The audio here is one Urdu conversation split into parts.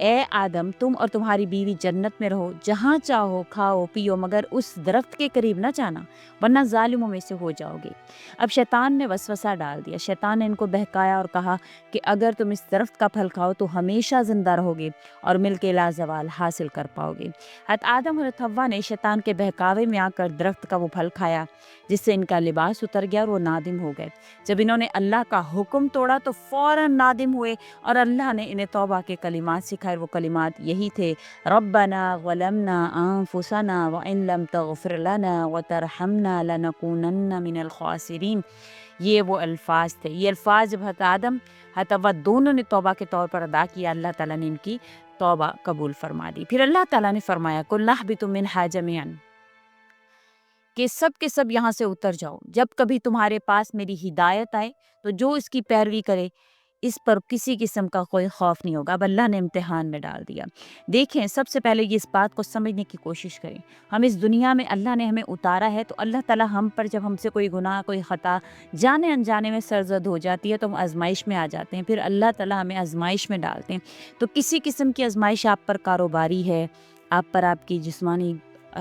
اے آدم تم اور تمہاری بیوی جنت میں رہو، جہاں چاہو کھاؤ پیو، مگر اس درخت کے قریب نہ جانا ورنہ ظالموں میں سے ہو جاؤ گے۔ اب شیطان نے وسوسہ ڈال دیا، شیطان نے ان کو بہکایا اور کہا کہ اگر تم اس درخت کا پھل کھاؤ تو ہمیشہ زندہ رہو گے اور مل کے لازوال حاصل کر پاؤ گے۔ حضرت آدم اور حضرت حوا نے شیطان کے بہکاوے میں آ کر درخت کا وہ پھل کھایا جس سے ان کا لباس اتر گیا اور وہ نادم ہو گئے۔ جب انہوں نے اللہ کا حکم توڑا تو فوراً نادم ہوئے اور اللہ نے انہیں توبہ کے کلمات سکھائے، وہ کلمات یہی تھے، ربنا ظلمنا انفسنا وان لم تغفر لنا وترحمنا لنکونن من الخاسرین۔ یہ وہ الفاظ تھے، یہ الفاظ جب حضرت آدم حضرت حوا دونوں نے توبہ کے طور پر ادا کیا، اللہ تعالیٰ نے ان کی توبہ قبول فرما دی۔ پھر اللہ تعالیٰ نے فرمایا قُلْ اهْبِطُوا مِنْهَا جَمِيعًا، کہ سب کے سب یہاں سے اتر جاؤ۔ جب کبھی تمہارے پاس میری ہدایت آئے تو جو اس کی پیروی کرے اس پر کسی قسم کا کوئی خوف نہیں ہوگا۔ اب اللہ نے امتحان میں ڈال دیا۔ دیکھیں، سب سے پہلے یہ اس بات کو سمجھنے کی کوشش کریں، ہم اس دنیا میں اللہ نے ہمیں اتارا ہے تو اللہ تعالیٰ ہم پر جب ہم سے کوئی گناہ کوئی خطا جانے انجانے میں سرزد ہو جاتی ہے تو ہم آزمائش میں آ جاتے ہیں، پھر اللہ تعالیٰ ہمیں آزمائش میں ڈالتے ہیں۔ تو کسی قسم کی آزمائش آپ پر کاروباری ہے، آپ پر آپ کی جسمانی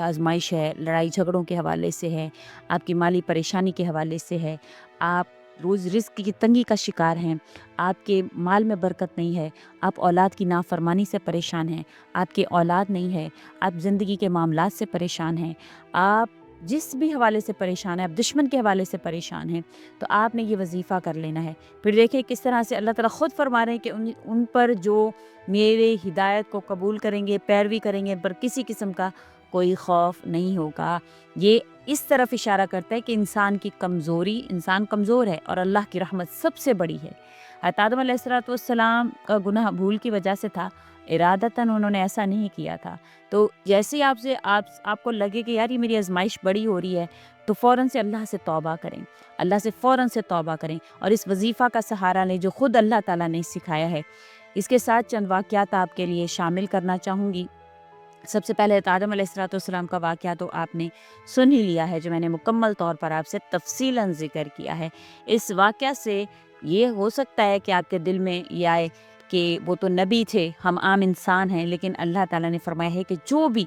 آزمائش ہے، لڑائی جھگڑوں کے حوالے سے ہے، آپ کی مالی پریشانی کے حوالے سے ہے، آپ روز رزق کی تنگی کا شکار ہیں، آپ کے مال میں برکت نہیں ہے، آپ اولاد کی نافرمانی سے پریشان ہیں، آپ کے اولاد نہیں ہے، آپ زندگی کے معاملات سے پریشان ہیں، آپ جس بھی حوالے سے پریشان ہیں، آپ دشمن کے حوالے سے پریشان ہیں، تو آپ نے یہ وظیفہ کر لینا ہے۔ پھر دیکھیں کس طرح سے اللہ تعالیٰ خود فرما رہے ہیں کہ ان پر جو میرے ہدایت کو قبول کریں گے، پیروی کریں گے، ان پر کسی قسم کا کوئی خوف نہیں ہوگا۔ یہ اس طرف اشارہ کرتا ہے کہ انسان کی کمزوری، انسان کمزور ہے اور اللہ کی رحمت سب سے بڑی ہے۔ حضرت آدم علیہ السلام کا گناہ بھول کی وجہ سے تھا، ارادتاً انہوں نے ایسا نہیں کیا تھا۔ تو جیسے ہی آپ کو لگے کہ یار یہ میری آزمائش بڑی ہو رہی ہے تو فوراً سے اللہ سے توبہ کریں، اللہ سے فوراً سے توبہ کریں اور اس وظیفہ کا سہارا لیں جو خود اللہ تعالیٰ نے سکھایا ہے۔ اس کے ساتھ چند واقعات آپ کے لیے شامل کرنا چاہوں گی۔ سب سے پہلے آدم علیہ السلام کا واقعہ تو آپ نے سن ہی لیا ہے، جو میں نے مکمل طور پر آپ سے تفصیلاً ذکر کیا ہے۔ اس واقعہ سے یہ ہو سکتا ہے کہ آپ کے دل میں یہ آئے کہ وہ تو نبی تھے، ہم عام انسان ہیں، لیکن اللہ تعالیٰ نے فرمایا ہے کہ جو بھی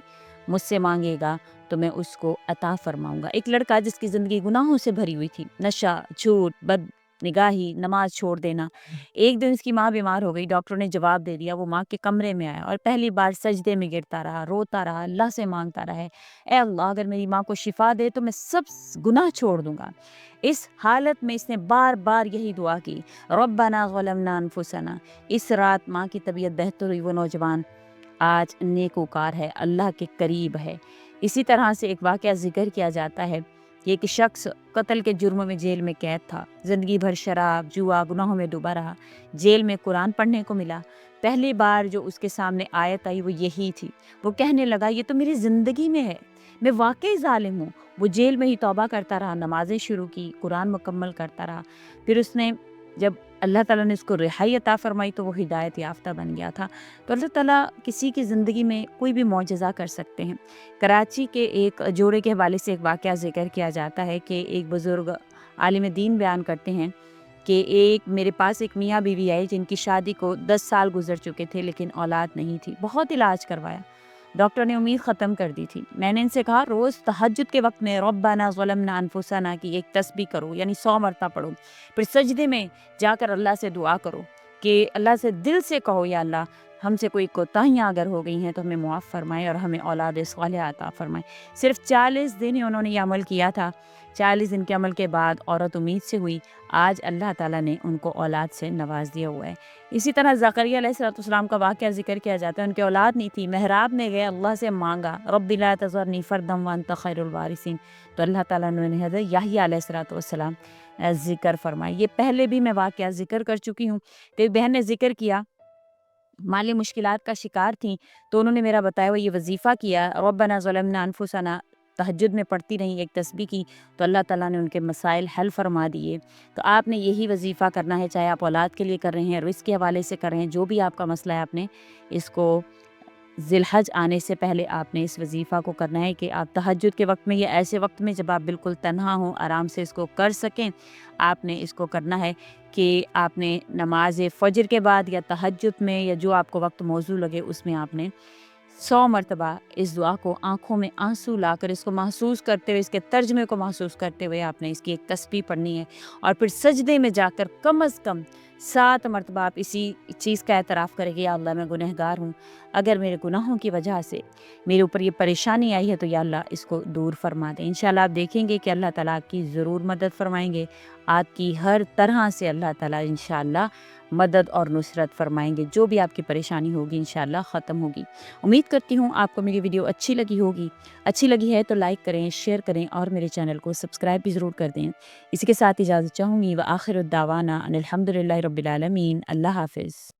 مجھ سے مانگے گا تو میں اس کو عطا فرماؤں گا۔ ایک لڑکا جس کی زندگی گناہوں سے بھری ہوئی تھی، نشہ، جھوٹ، بد نگاہی، نماز چھوڑ دینا، ایک دن اس کی ماں بیمار ہو گئی، ڈاکٹر نے جواب دے دیا، وہ ماں کے کمرے میں آیا اور پہلی بار سجدے میں گرتا رہا، روتا رہا، اللہ سے مانگتا رہا، اے اللہ اگر میری ماں کو شفا دے تو میں سب گناہ چھوڑ دوں گا۔ اس حالت میں اس نے بار بار یہی دعا کی، ربنا ظلمنا انفسنا۔ اس رات ماں کی طبیعت بہتر ہوئی، وہ نوجوان آج نیکوکار ہے، اللہ کے قریب ہے۔ اسی طرح سے ایک واقعہ ذکر کیا جاتا ہے کہ ایک شخص قتل کے جرم میں جیل میں قید تھا، زندگی بھر شراب، جوا، گناہوں میں ڈوبا رہا، جیل میں قرآن پڑھنے کو ملا۔ پہلی بار جو اس کے سامنے آیت آئی وہ یہی تھی، وہ کہنے لگا یہ تو میری زندگی میں ہے، میں واقعی ظالم ہوں۔ وہ جیل میں ہی توبہ کرتا رہا، نمازیں شروع کی، قرآن مکمل کرتا رہا۔ پھر اس نے جب اللہ تعالیٰ نے اس کو رہائی عطا فرمائی تو وہ ہدایت یافتہ بن گیا تھا۔ تو اللہ تعالیٰ کسی کی زندگی میں کوئی بھی معجزہ کر سکتے ہیں۔ کراچی کے ایک جوڑے کے حوالے سے ایک واقعہ ذکر کیا جاتا ہے کہ ایک بزرگ عالم دین بیان کرتے ہیں کہ میرے پاس ایک میاں بیوی آئے جن کی شادی کو 10 سال گزر چکے تھے لیکن اولاد نہیں تھی، بہت علاج کروایا، ڈاکٹر نے امید ختم کر دی تھی۔ میں نے ان سے کہا روز تہجد کے وقت میں ربنا ظلمنا انفسنا کی ایک تسبیح کرو، یعنی 100 مرتبہ پڑھو، پھر سجدے میں جا کر اللہ سے دعا کرو کہ اللہ سے دل سے کہو یا اللہ ہم سے کوئی کوتاہیاں اگر ہو گئی ہیں تو ہمیں معاف فرمائے اور ہمیں اولاد صالحہ عطا فرمائے۔ صرف 40 دن ہی انہوں نے یہ عمل کیا تھا، 40 دن کے عمل کے بعد عورت امید سے ہوئی، آج اللہ تعالیٰ نے ان کو اولاد سے نواز دیا ہوا ہے۔ اسی طرح زکریا علیہ السلام کا واقعہ ذکر کیا جاتا ہے، ان کے اولاد نہیں تھی، محراب میں گئے، اللہ سے مانگا، رب لا تذرنی فردا وانت خیر الوارثین، تو اللہ تعالیٰ نے حضرت یحییٰ علیہ السلام ذکر فرمائی۔ یہ پہلے بھی میں واقعہ ذکر کر چکی ہوں، تو ایک بہن نے ذکر کیا، مالی مشکلات کا شکار تھیں، تو انہوں نے میرا بتایا ہوا یہ وظیفہ کیا، ربنا ظلمنا انفسنا، تہجد میں پڑھتی رہیں، ایک تسبیح کی، تو اللہ تعالیٰ نے ان کے مسائل حل فرما دیے۔ تو آپ نے یہی وظیفہ کرنا ہے، چاہے آپ اولاد کے لیے کر رہے ہیں، رزق کے حوالے سے کر رہے ہیں، جو بھی آپ کا مسئلہ ہے آپ نے اس کو ذی الحج آنے سے پہلے آپ نے اس وظیفہ کو کرنا ہے کہ آپ تہجد کے وقت میں یا ایسے وقت میں جب آپ بالکل تنہا ہوں آرام سے اس کو کر سکیں، آپ نے اس کو کرنا ہے کہ آپ نے نماز فجر کے بعد یا تہجد میں یا جو آپ کو وقت موزوں لگے اس میں آپ نے 100 مرتبہ اس دعا کو آنکھوں میں آنسو لا کر اس کو محسوس کرتے ہوئے، اس کے ترجمے کو محسوس کرتے ہوئے آپ نے اس کی ایک تسبیح پڑھنی ہے، اور پھر سجدے میں جا کر کم از کم 7 مرتبہ آپ اسی چیز کا اعتراف کریں کہ یا اللہ میں گنہگار ہوں، اگر میرے گناہوں کی وجہ سے میرے اوپر یہ پریشانی آئی ہے تو یا اللہ اس کو دور فرما دیں۔ انشاءاللہ آپ دیکھیں گے کہ اللہ تعالیٰ آپ کی ضرور مدد فرمائیں گے، آپ کی ہر طرح سے اللہ تعالیٰ انشاءاللہ مدد اور نصرت فرمائیں گے، جو بھی آپ کی پریشانی ہوگی انشاءاللہ ختم ہوگی۔ امید کرتی ہوں آپ کو میری ویڈیو اچھی لگی ہوگی، اچھی لگی ہے تو لائک کریں، شیئر کریں اور میرے چینل کو سبسکرائب بھی ضرور کر دیں۔ اسی کے ساتھ اجازت چاہوں گی، وآخر الدعوانا ان الحمد للہ رب العالمین۔ اللہ حافظ۔